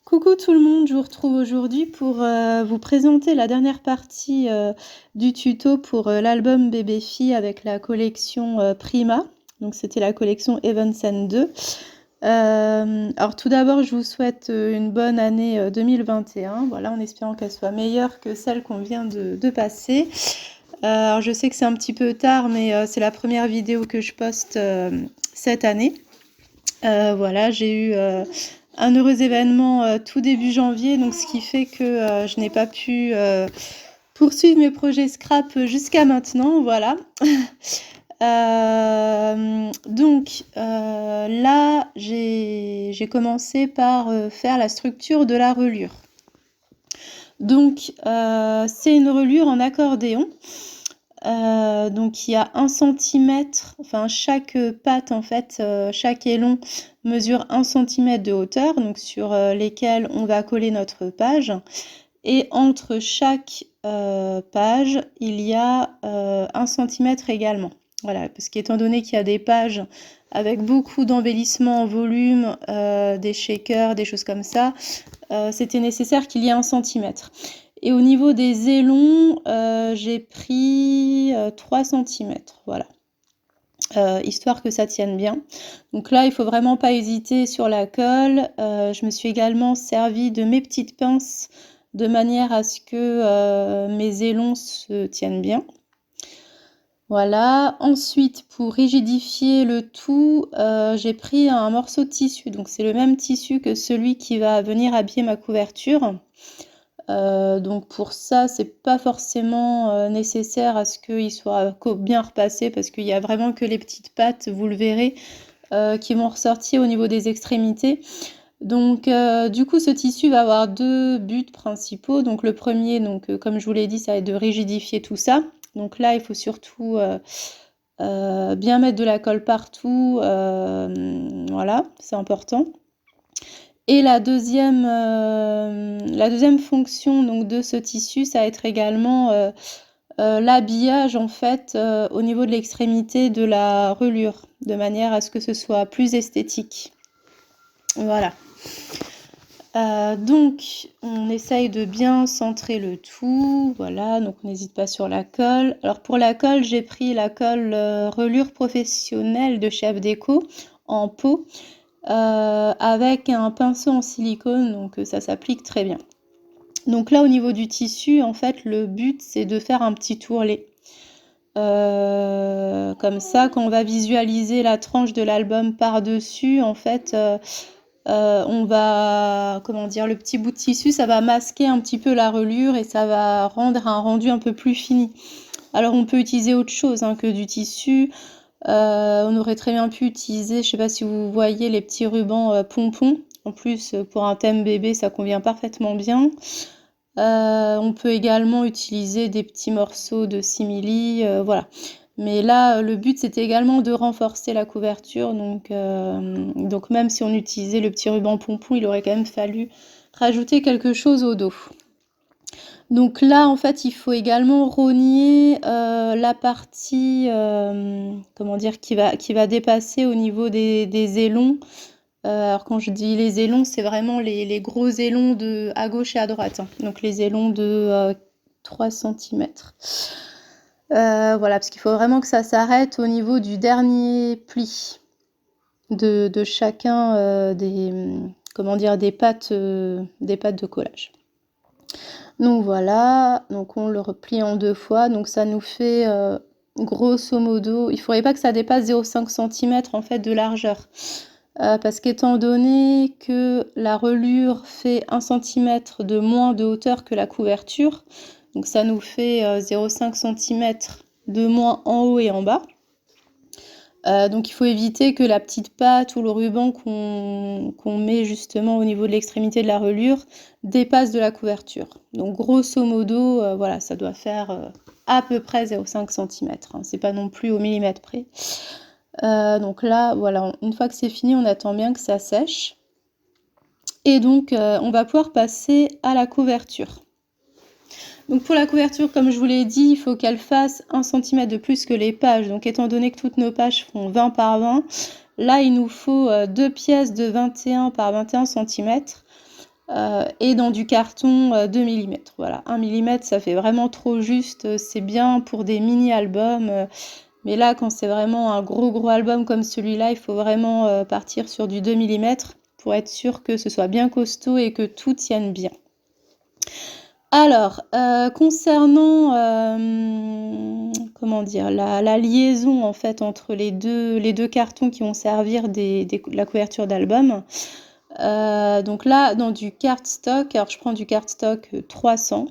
Coucou tout le monde, je vous retrouve aujourd'hui pour vous présenter la dernière partie du tuto pour l'album Bébé Fille avec la collection Prima. Donc c'était la collection Evanscent 2. Alors tout d'abord, je vous souhaite une bonne année 2021, voilà, en espérant qu'elle soit meilleure que celle qu'on vient de passer. Alors je sais que c'est un petit peu tard, mais c'est la première vidéo que je poste cette année. Voilà, j'ai eu un heureux événement tout début janvier, donc ce qui fait que je n'ai pas pu poursuivre mes projets scrap jusqu'à maintenant, voilà. Donc là, j'ai commencé par faire la structure de la relure. Donc c'est une relure en accordéon. Donc il y a 1 centimètre, enfin chaque patte en fait, chaque élon mesure 1 centimètre de hauteur, donc sur lesquels on va coller notre page. Et entre chaque page, il y a 1 centimètre également. Voilà, parce qu'étant donné qu'il y a des pages avec beaucoup d'embellissements en volume, des shakers, des choses comme ça, c'était nécessaire qu'il y ait 1 centimètre. Et au niveau des élons, j'ai pris 3 centimètres, voilà. Histoire que ça tienne bien. Donc là, il faut vraiment pas hésiter sur la colle. Je me suis également servi de mes petites pinces de manière à ce que mes élons se tiennent bien. Voilà. Ensuite, pour rigidifier le tout, j'ai pris un morceau de tissu. Donc c'est le même tissu que celui qui va venir habiller ma couverture. Donc pour ça, c'est pas forcément nécessaire à ce qu'il soit bien repassé, parce qu'il y a vraiment que les petites pattes, vous le verrez, qui vont ressortir au niveau des extrémités. Donc du coup, ce tissu va avoir 2 buts principaux. Donc le premier, comme je vous l'ai dit, ça va être de rigidifier tout ça. Donc là, il faut surtout bien mettre de la colle partout, voilà, c'est important. Et la deuxième fonction donc de ce tissu, ça va être également l'habillage en fait au niveau de l'extrémité de la relure, de manière à ce que ce soit plus esthétique. Voilà. Donc on essaye de bien centrer le tout, voilà, donc on n'hésite pas sur la colle. Alors pour la colle, j'ai pris la colle relure professionnelle de chez Art Déco en pot. Avec un pinceau en silicone, donc ça s'applique très bien. Donc là, au niveau du tissu, en fait, le but, c'est de faire un petit tourlet. Comme ça, quand on va visualiser la tranche de l'album par-dessus, en fait, on va, comment dire, le petit bout de tissu, ça va masquer un petit peu la relure et ça va rendre un rendu un peu plus fini. Alors, on peut utiliser autre chose que du tissu. On aurait très bien pu utiliser, je ne sais pas si vous voyez les petits rubans pompons. En plus, pour un thème bébé, ça convient parfaitement bien. On peut également utiliser des petits morceaux de simili, voilà. Mais là, le but, c'était également de renforcer la couverture. Donc même si on utilisait le petit ruban pompon, il aurait quand même fallu rajouter quelque chose au dos. Donc là, en fait, il faut également rogner la partie, comment dire, qui va dépasser au niveau des élons. Alors quand je dis les élons, c'est vraiment les gros élons à gauche et à droite. Donc les élons de 3 centimètres. Voilà, parce qu'il faut vraiment que ça s'arrête au niveau du dernier pli de chacun des pattes de collage. Donc voilà, donc on le replie en 2 fois, donc ça nous fait grosso modo, il ne faudrait pas que ça dépasse 0,5 cm en fait de largeur. Parce qu'étant donné que la relure fait 1 cm de moins de hauteur que la couverture, donc ça nous fait 0,5 cm de moins en haut et en bas. Donc il faut éviter que la petite patte ou le ruban qu'on met justement au niveau de l'extrémité de la relure dépasse de la couverture. Donc grosso modo, voilà, ça doit faire à peu près 0,5 cm. C'est pas non plus au millimètre près. Donc là, voilà, une fois que c'est fini, on attend bien que ça sèche. Et donc, on va pouvoir passer à la couverture. Donc pour la couverture, comme je vous l'ai dit, il faut qu'elle fasse 1 cm de plus que les pages. Donc étant donné que toutes nos pages font 20 par 20, là il nous faut 2 pièces de 21 par 21 cm. et dans du carton 2 mm. Voilà, 1 mm, ça fait vraiment trop juste. C'est bien pour des mini-albums. Mais là, quand c'est vraiment un gros album comme celui-là, il faut vraiment partir sur du 2 mm pour être sûr que ce soit bien costaud et que tout tienne bien. Alors, concernant, comment dire, la liaison en fait entre les deux cartons qui vont servir de la couverture d'album. Donc là, dans du cardstock, alors je prends du cardstock 300.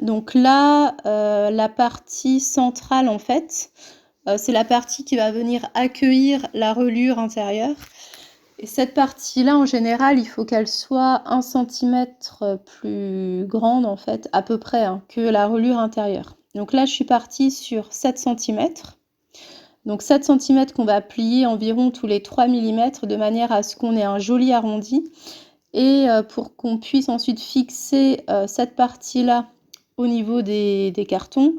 Donc là, la partie centrale en fait, c'est la partie qui va venir accueillir la reliure intérieure. Et cette partie-là, en général, il faut qu'elle soit 1 cm plus grande, en fait, à peu près, hein, que la reliure intérieure. Donc là, je suis partie sur 7 cm. Donc 7 cm qu'on va plier environ tous les 3 mm, de manière à ce qu'on ait un joli arrondi. Et pour qu'on puisse ensuite fixer cette partie-là au niveau des cartons,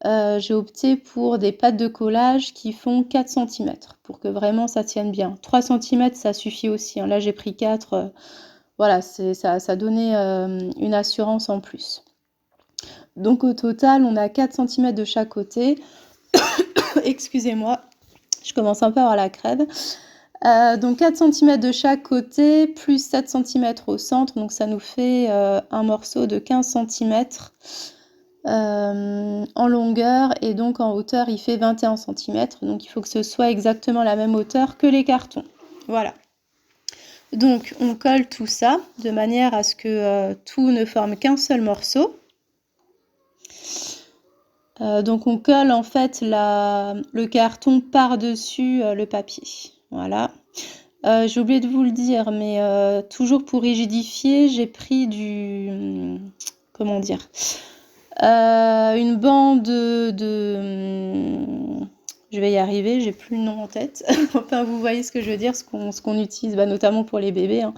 j'ai opté pour des pâtes de collage qui font 4 cm pour que vraiment ça tienne bien. 3 cm, ça suffit aussi, hein. Là, j'ai pris 4. Voilà, ça donnait une assurance en plus. Donc, au total, on a 4 cm de chaque côté. Excusez-moi, je commence un peu à avoir la crève. Donc, 4 cm de chaque côté, plus 7 cm au centre. Donc, ça nous fait un morceau de 15 cm. En longueur, et donc en hauteur il fait 21 cm, donc il faut que ce soit exactement la même hauteur que les cartons. Voilà, donc on colle tout ça de manière à ce que tout ne forme qu'un seul morceau. Donc on colle en fait le carton par-dessus le papier. Voilà, j'ai oublié de vous le dire, mais toujours pour rigidifier, j'ai pris du comment dire, une bande je vais y arriver, j'ai plus le nom en tête. Enfin, vous voyez ce que je veux dire, ce qu'on utilise, notamment pour les bébés, hein.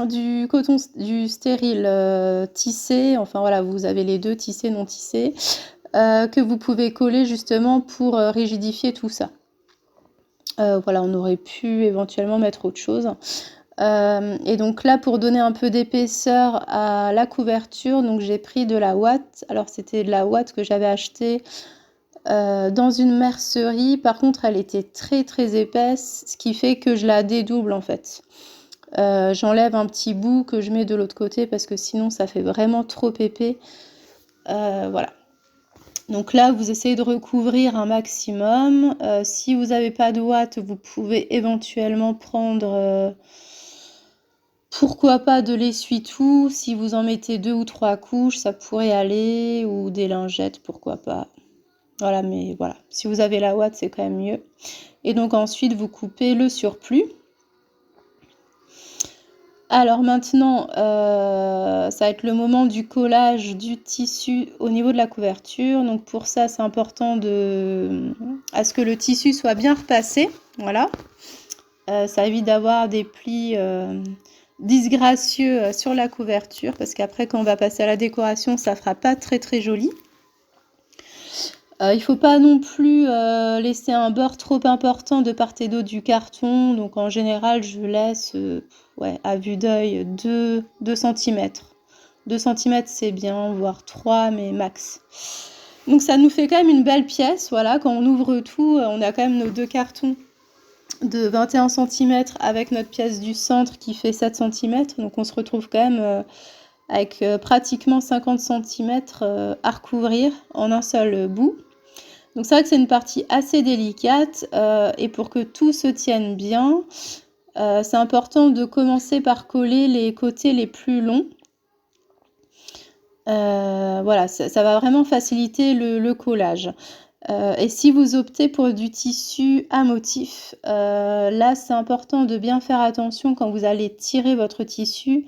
Du coton, du stérile tissé, enfin voilà, vous avez les deux, tissé, non tissé, que vous pouvez coller justement pour rigidifier tout ça. Voilà, on aurait pu éventuellement mettre autre chose. Et donc là, pour donner un peu d'épaisseur à la couverture, donc j'ai pris de la ouate. Alors c'était de la ouate que j'avais achetée dans une mercerie. Par contre, elle était très épaisse, ce qui fait que je la dédouble en fait. J'enlève un petit bout que je mets de l'autre côté parce que sinon ça fait vraiment trop épais. Voilà. Donc là, vous essayez de recouvrir un maximum. Si vous n'avez pas de ouate, vous pouvez éventuellement prendre... pourquoi pas de l'essuie-tout, si vous en mettez 2 ou 3 couches, ça pourrait aller, ou des lingettes, pourquoi pas. Voilà, mais voilà, si vous avez la ouate, c'est quand même mieux. Et donc ensuite, vous coupez le surplus. Alors maintenant, ça va être le moment du collage du tissu au niveau de la couverture. Donc pour ça, c'est important à ce que le tissu soit bien repassé. Voilà, ça évite d'avoir des plis... disgracieux sur la couverture, parce qu'après quand on va passer à la décoration, ça fera pas très joli. Il faut pas non plus laisser un bord trop important de part et d'autre du carton, donc en général je laisse à vue d'œil 2 cm. 2 cm c'est bien, voire 3, mais max. Donc ça nous fait quand même une belle pièce. Voilà, quand on ouvre tout, on a quand même nos 2 cartons de 21 cm avec notre pièce du centre qui fait 7 cm. Donc on se retrouve quand même avec pratiquement 50 cm à recouvrir en un seul bout. Donc c'est vrai que c'est une partie assez délicate et pour que tout se tienne bien, c'est important de commencer par coller les côtés les plus longs. Voilà, ça va vraiment faciliter le collage. Et si vous optez pour du tissu à motif, là c'est important de bien faire attention quand vous allez tirer votre tissu,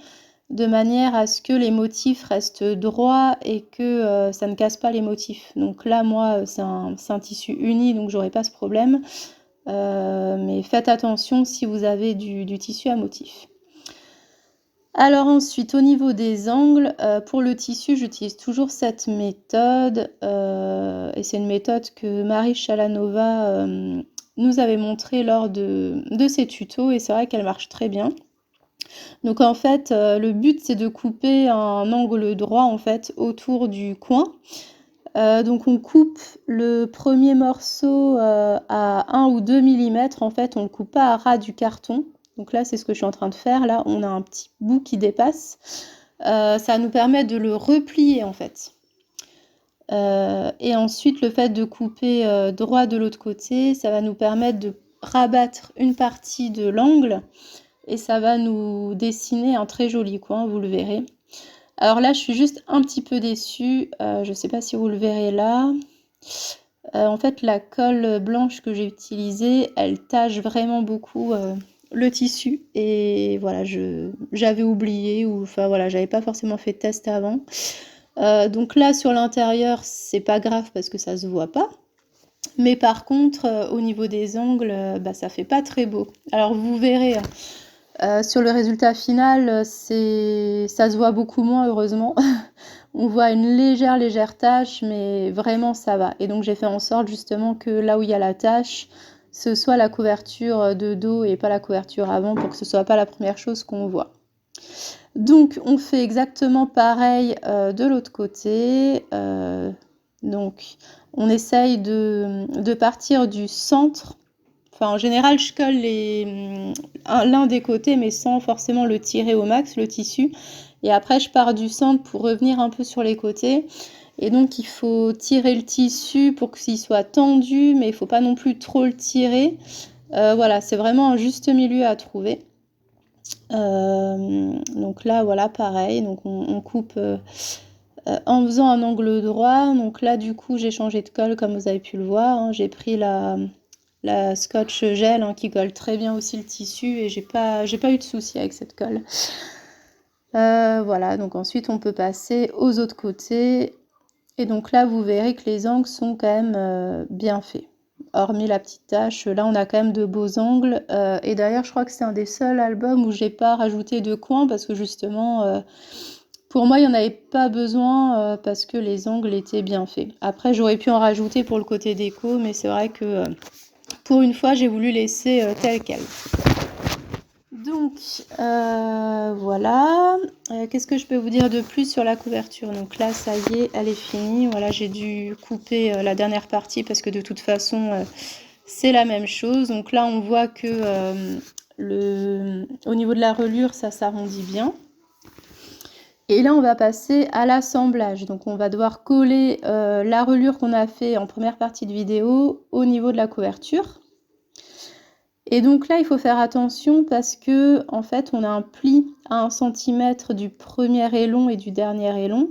de manière à ce que les motifs restent droits et que ça ne casse pas les motifs. Donc là, moi, c'est un tissu uni, donc j'aurai pas ce problème. Mais faites attention si vous avez du tissu à motif. Alors ensuite, au niveau des angles, pour le tissu, j'utilise toujours cette méthode. Et c'est une méthode que Marie Chalanova nous avait montré lors de ses tutos et c'est vrai qu'elle marche très bien. Donc en fait, le but c'est de couper un angle droit en fait autour du coin. Donc on coupe le premier morceau à 1 ou 2 mm, en fait on le coupe pas à ras du carton. Donc là c'est ce que je suis en train de faire, là on a un petit bout qui dépasse. Ça nous permet de le replier en fait. Et ensuite le fait de couper droit de l'autre côté, ça va nous permettre de rabattre une partie de l'angle et ça va nous dessiner un très joli coin, vous le verrez. Alors là, je suis juste un petit peu déçue, je sais pas si vous le verrez là. En fait, la colle blanche que j'ai utilisée, elle tache vraiment beaucoup le tissu. Et voilà, j'avais oublié, ou enfin voilà, j'avais pas forcément fait de test avant. Donc là, sur l'intérieur, c'est pas grave parce que ça se voit pas. Mais par contre, au niveau des angles, bah, ça fait pas très beau. Alors vous verrez, sur le résultat final, ça se voit beaucoup moins, heureusement. On voit une légère tache, mais vraiment ça va. Et donc j'ai fait en sorte justement que là où il y a la tache, ce soit la couverture de dos et pas la couverture avant pour que ce soit pas la première chose qu'on voit. Donc on fait exactement pareil de l'autre côté. Donc on essaye de partir du centre. Enfin, en général, je colle l'un des côtés, mais sans forcément le tirer au max, le tissu. Et après, je pars du centre pour revenir un peu sur les côtés. Et donc, il faut tirer le tissu pour qu'il soit tendu, mais il ne faut pas non plus trop le tirer. Voilà, c'est vraiment un juste milieu à trouver. Donc là, voilà, pareil. Donc, on coupe en faisant un angle droit. Donc là, du coup, j'ai changé de colle, comme vous avez pu le voir. Hein. J'ai pris la Scotch gel hein, qui colle très bien aussi le tissu et j'ai pas eu de soucis avec cette colle. Voilà, donc ensuite on peut passer aux autres côtés et donc là vous verrez que les angles sont quand même bien faits. Hormis la petite tache, là on a quand même de beaux angles et d'ailleurs je crois que c'est un des seuls albums où j'ai pas rajouté de coin parce que justement pour moi il n'y en avait pas besoin parce que les angles étaient bien faits. Après j'aurais pu en rajouter pour le côté déco mais c'est vrai que pour une fois, j'ai voulu laisser tel quel. Donc, voilà. Qu'est-ce que je peux vous dire de plus sur la couverture? Donc là, ça y est, elle est finie. Voilà, j'ai dû couper la dernière partie parce que de toute façon, c'est la même chose. Donc là, on voit que au niveau de la reliure, ça s'arrondit bien. Et là, on va passer à l'assemblage. Donc, on va devoir coller la reliure qu'on a fait en première partie de vidéo au niveau de la couverture. Et donc là, il faut faire attention parce que, en fait, on a un pli à 1 cm du premier élon et du dernier élon.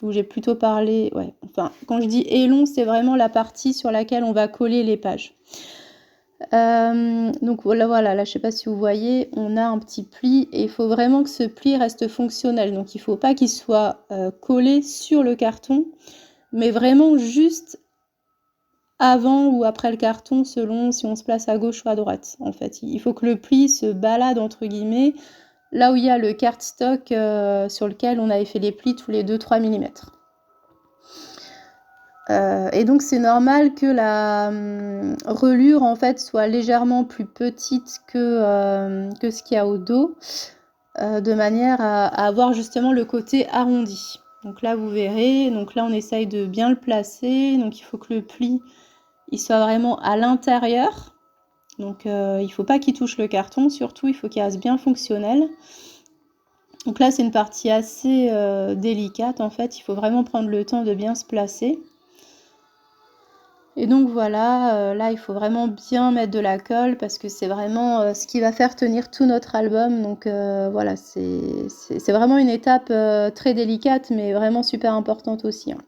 Où j'ai plutôt parlé, ouais, enfin, quand je dis élon, c'est vraiment la partie sur laquelle on va coller les pages. Donc voilà, là je sais pas si vous voyez, on a un petit pli et il faut vraiment que ce pli reste fonctionnel. Donc il faut pas qu'il soit collé sur le carton, mais vraiment juste avant ou après le carton selon si on se place à gauche ou à droite. En fait, il faut que le pli se balade entre guillemets là où il y a le cardstock sur lequel on avait fait les plis tous les 2-3 mm. Et donc c'est normal que la reliure en fait soit légèrement plus petite que ce qu'il y a au dos, de manière à avoir justement le côté arrondi. Donc là vous verrez, donc là on essaye de bien le placer, donc il faut que le pli il soit vraiment à l'intérieur. Donc il ne faut pas qu'il touche le carton, surtout il faut qu'il reste bien fonctionnel. Donc là c'est une partie assez délicate en fait, il faut vraiment prendre le temps de bien se placer. Et donc voilà, là il faut vraiment bien mettre de la colle parce que c'est vraiment ce qui va faire tenir tout notre album. Donc voilà, c'est vraiment une étape très délicate mais vraiment super importante aussi. Hein.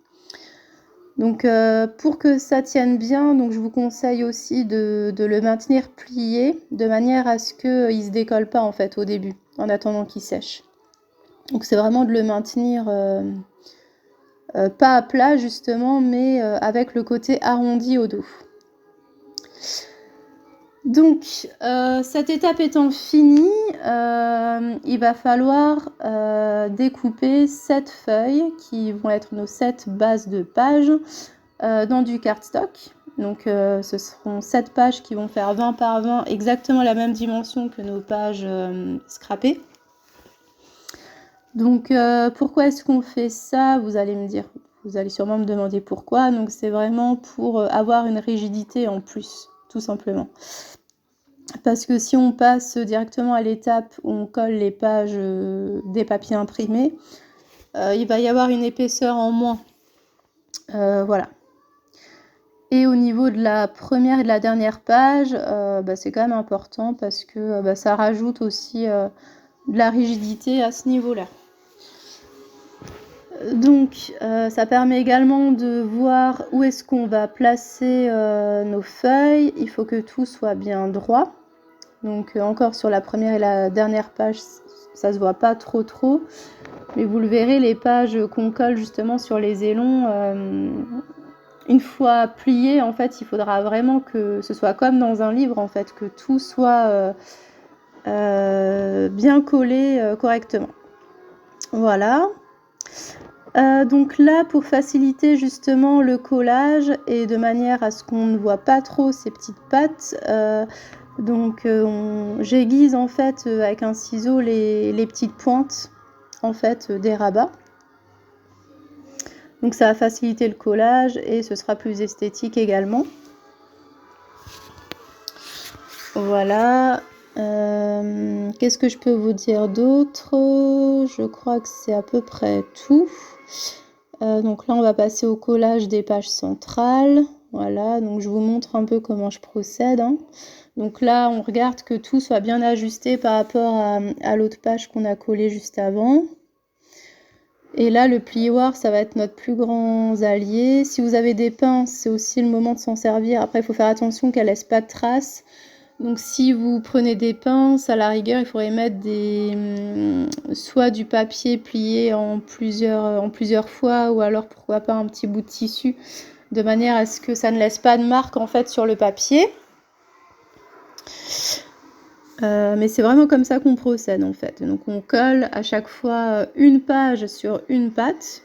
Donc pour que ça tienne bien, donc je vous conseille aussi de le maintenir plié de manière à ce qu'il ne se décolle pas en fait au début, en attendant qu'il sèche. Donc c'est vraiment de le maintenir pas à plat justement, mais avec le côté arrondi au dos. Donc cette étape étant finie, il va falloir découper 7 feuilles qui vont être nos 7 bases de pages dans du cardstock. Donc ce seront 7 pages qui vont faire 20 par 20, exactement la même dimension que nos pages scrappées. Donc pourquoi est-ce qu'on fait ça? Vous allez sûrement me demander pourquoi. Donc c'est vraiment pour avoir une rigidité en plus, tout simplement. Parce que si on passe directement à l'étape où on colle les pages des papiers imprimés, il va y avoir une épaisseur en moins. Voilà. Et au niveau de la première et de la dernière page, c'est quand même important parce que ça rajoute aussi de la rigidité à ce niveau-là. Donc ça permet également de voir où est-ce qu'on va placer nos feuilles. Il faut que tout soit bien droit. Donc encore sur la première et la dernière page, ça se voit pas trop. Mais vous le verrez, les pages qu'on colle justement sur les élons, une fois pliées, en fait, il faudra vraiment que ce soit comme dans un livre, en fait, que tout soit bien collé correctement. Voilà. Donc là, pour faciliter justement le collage et de manière à ce qu'on ne voit pas trop ces petites pattes, j'aiguise en fait avec un ciseau les petites pointes en fait des rabats. Donc ça va faciliter le collage et ce sera plus esthétique également. Voilà. Qu'est-ce que je peux vous dire d'autre? Je crois que c'est à peu près tout. Donc là, on va passer au collage des pages centrales. Voilà, donc je vous montre un peu comment je procède. Donc là, on regarde que tout soit bien ajusté par rapport à l'autre page qu'on a collée juste avant. Et là, le plioir, ça va être notre plus grand allié. Si vous avez des pinces, c'est aussi le moment de s'en servir. Après, il faut faire attention qu'elle ne laisse pas de traces. Donc si vous prenez des pinces, à la rigueur, il faudrait mettre soit du papier plié en plusieurs fois, ou alors pourquoi pas un petit bout de tissu, de manière à ce que ça ne laisse pas de marque en fait sur le papier. Mais c'est vraiment comme ça qu'on procède en fait. Donc on colle à chaque fois une page sur une patte.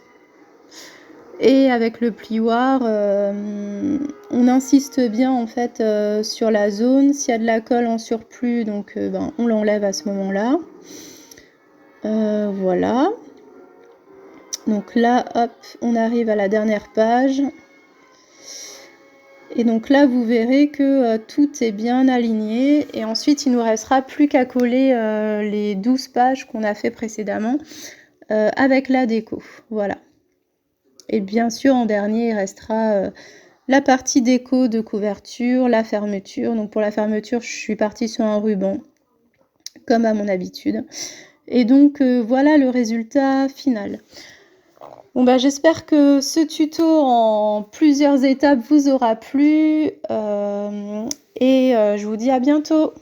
Et avec le plioir, on insiste bien en fait sur la zone. S'il y a de la colle en surplus, donc on l'enlève à ce moment-là. Voilà. Donc là, hop, on arrive à la dernière page. Et donc là, vous verrez que tout est bien aligné. Et ensuite, il ne nous restera plus qu'à coller les 12 pages qu'on a fait précédemment avec la déco. Voilà. Et bien sûr, en dernier, il restera la partie déco de couverture, la fermeture. Donc pour la fermeture, je suis partie sur un ruban, comme à mon habitude. Et donc voilà le résultat final. Bon j'espère que ce tuto en plusieurs étapes vous aura plu. Et je vous dis à bientôt.